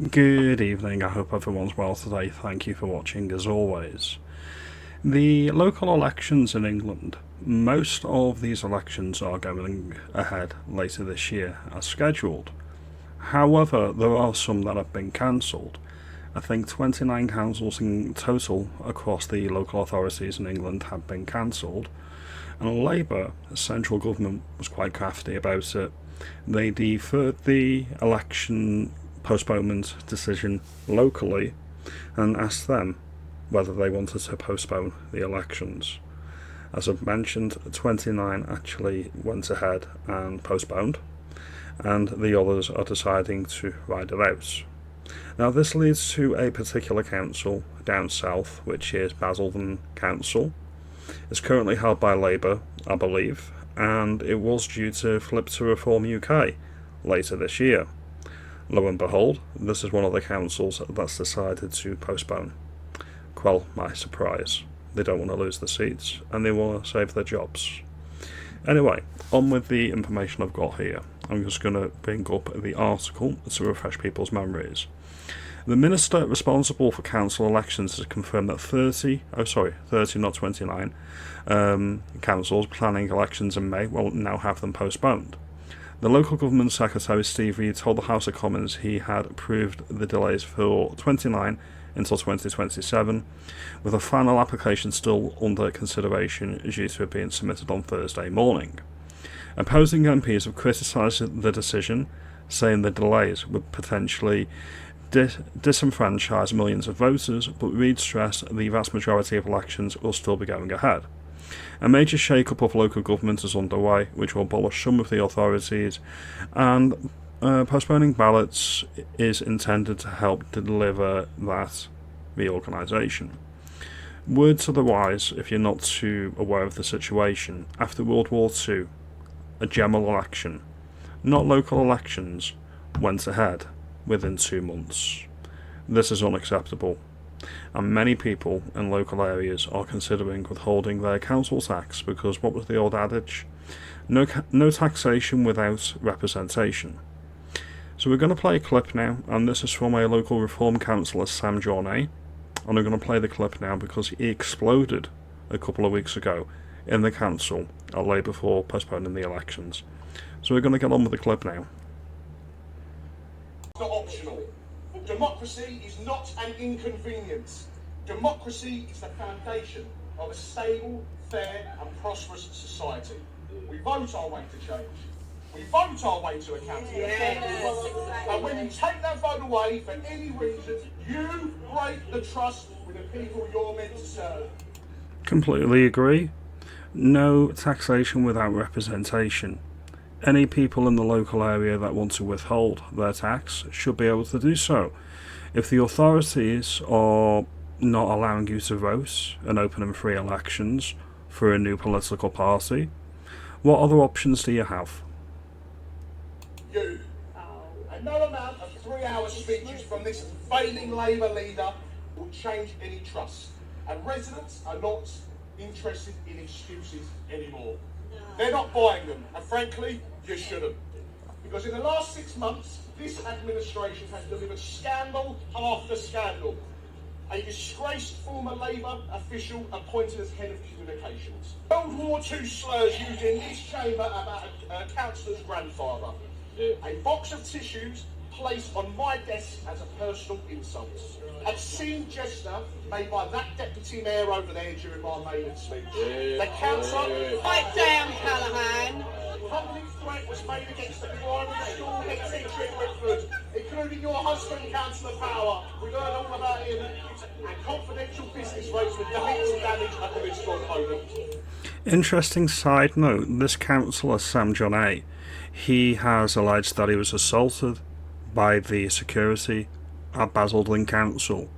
Good evening, I hope everyone's well today. Thank you for watching as always. The local elections in England. Most of these elections are going ahead later this year as scheduled. However, there are some that have been cancelled. I think 29 councils in total across the local authorities in England have been cancelled. And Labour, central government, was quite crafty about it. They deferred the election postponement decision locally and asked them whether they wanted to postpone the elections. As I've mentioned, 29 actually went ahead and postponed, and the others are deciding to ride it out. Now this leads to a particular council down south, which is Basildon Council. It's currently held by Labour, I believe, and it was due to flip to Reform UK later this year. Lo and behold, this is one of the councils that's decided to postpone. Quell my surprise. They don't want to lose the seats, and they want to save their jobs. Anyway, on with the information I've got here. I'm just going to bring up the article to refresh people's memories. The minister responsible for council elections has confirmed that 30 not 29, councils planning elections in May will now have them postponed. The local government secretary Steve Reed told the House of Commons he had approved the delays for 29 until 2027, with a final application still under consideration due to it being submitted on Thursday morning. Opposing MPs have criticised the decision, saying the delays would potentially disenfranchise millions of voters, but Reid stressed the vast majority of elections will still be going ahead. A major shake-up of local government is underway, which will abolish some of the authorities, and postponing ballots is intended to help deliver that reorganisation. Word to the wise, if you're not too aware of the situation, after World War II, a general election, not local elections, went ahead within 2 months. This is unacceptable, and many people in local areas are considering withholding their council tax because what was the old adage? No taxation without representation. So we're going to play a clip now, and this is from a local Reform councillor, Sam Journey, and I'm going to play the clip now because he exploded a couple of weeks ago in the council at Labour for postponing the elections. So we're going to get on with the clip now. It's not optional. Democracy is not an inconvenience. Democracy is the foundation of a stable, fair and prosperous society. We vote our way to change. We vote our way to accountability. And when you take that vote away for any reason, you break the trust with the people you're meant to serve. Completely agree. No taxation without representation. Any people in the local area that want to withhold their tax should be able to do so. If the authorities are not allowing you to vote in open and free elections for a new political party, what other options do you have? You. And no amount of 3-hour speeches from this failing Labour leader will change any trust. And residents are not interested in excuses anymore. They're not buying them, and frankly, you shouldn't. Because in the last 6 months, this administration has delivered scandal after scandal. A disgraced former Labour official appointed as head of communications. World War II slurs used in this chamber about a councillor's grandfather. A box of tissues placed on my desk as a personal insult. Obscene gesture made by that deputy mayor over there during my maiden speech. The councillor... Pipe down, Callaghan. Public threat was made against the primary school head teacher in Whitford, including your husband, Councillor Power. We learned all about him. And confidential business rates with deleted damage and political opponent. Interesting side note, this councillor, Sam Journey, he has alleged that he was assaulted by the security at Basildon Council.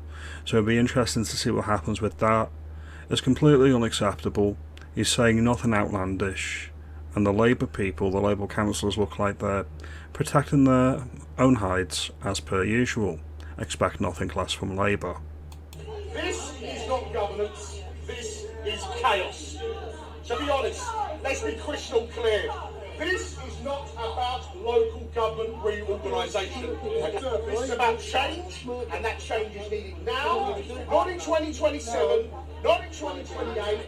So it'll be interesting to see what happens with that. It's completely unacceptable. He's saying nothing outlandish. And the Labour people, the Labour councillors, look like they're protecting their own hides as per usual. Expect nothing less from Labour. This is not governance, this is chaos. To be honest, let's be crystal clear. This is not about local government reorganisation. This is about change, and that change is needed now, not in 2027, not in 2028,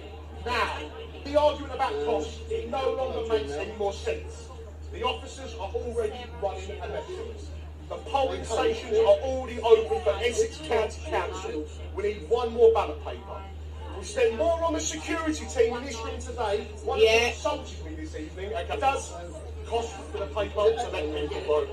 now. The argument about costs no longer makes any more sense. The officers are already running elections. The polling stations are already open for Essex County Council. We need one more ballot paper. We spend more on the security team in this room today. One of them insulted me this evening. Okay. It does cost for the paper to let people vote.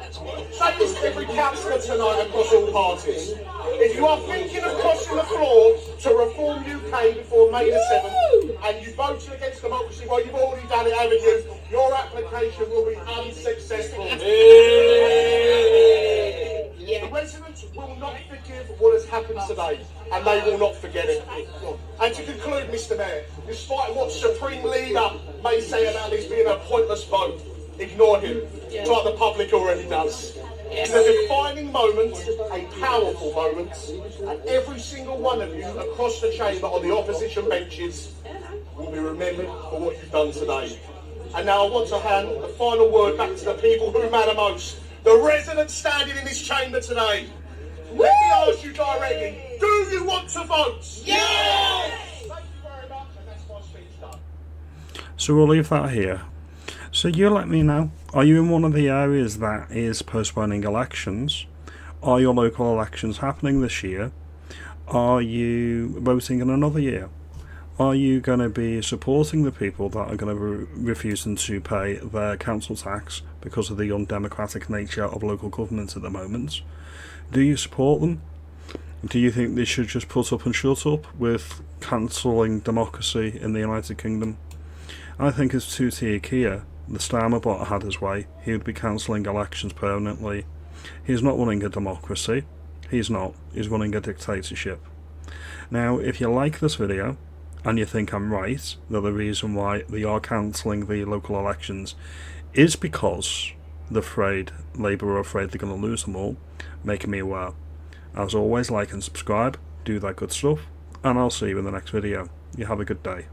Say this to every councillor tonight across all parties. If you are thinking of crossing the floor to reform UK before May the 7th and you voted against democracy, well, you've already done it, haven't you? Your application will be unsuccessful. The residents will not forgive what has happened today, and they will not forget it. And to conclude, Mr Mayor, despite what Supreme Leader may say about this being a pointless vote, ignore him, like the public already does. It's a defining moment, a powerful moment, and every single one of you across the chamber on the opposition benches will be remembered for what you've done today. And now I want to hand the final word back to the people who matter most. The residents standing in this chamber today. Let me ask you directly, do you want to vote? Yes! Thank you very much, and that's my speech done. So we'll leave that here. So you let me know, are you in one of the areas that is postponing elections? Are your local elections happening this year? Are you voting in another year? Are you going to be supporting the people that are going to be refusing to pay their council tax because of the undemocratic nature of local government at the moment? Do you support them? Do you think they should just put up and shut up with cancelling democracy in the United Kingdom? I think it's two-tier Kia. The Starmer bot had his way. He would be cancelling elections permanently. He's not running a democracy. He's not. He's running a dictatorship. Now, if you like this video, and you think I'm right, that the reason why they are cancelling the local elections is because they're afraid, Labour are afraid they're going to lose them all, making me aware. As always, like and subscribe, do that good stuff, and I'll see you in the next video. You have a good day.